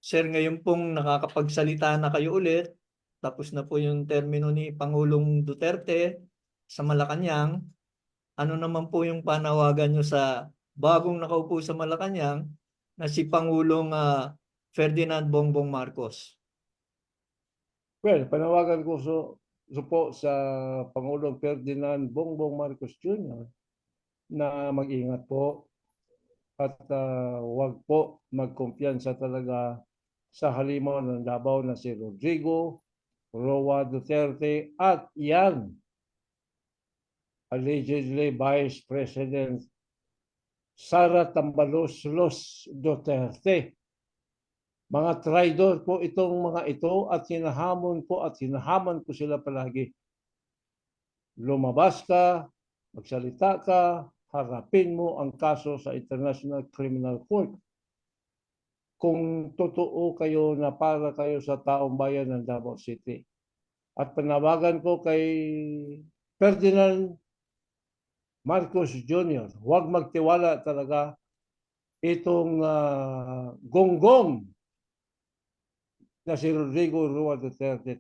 Sir, ngayon pong nakakapagsalita na kayo ulit, tapos na po yung termino ni Pangulong Duterte sa Malacanang. Ano naman po yung panawagan nyo sa bagong nakaupo sa Malacanang na si Pangulong Ferdinand Bongbong Marcos? Well, panawagan ko po sa Pangulong Ferdinand Bongbong Marcos Jr. na mag-ingat po at wag po magkumpiyansa talaga sa halimaw ng Davao na si Rodrigo Roa Duterte at yan, allegedly Vice President Sara Tambalos Duterte. Mga traidor po itong mga ito at hinahaman ko sila palagi. Lumabas ka, magsalita ka, harapin mo ang kaso sa International Criminal Court. Kung totoo kayo na para kayo sa taong bayan ng Davao City. At panawagan ko kay Ferdinand Marcos Jr., huwag magtiwala talaga itong gonggong na si Rodrigo Roa Duterte.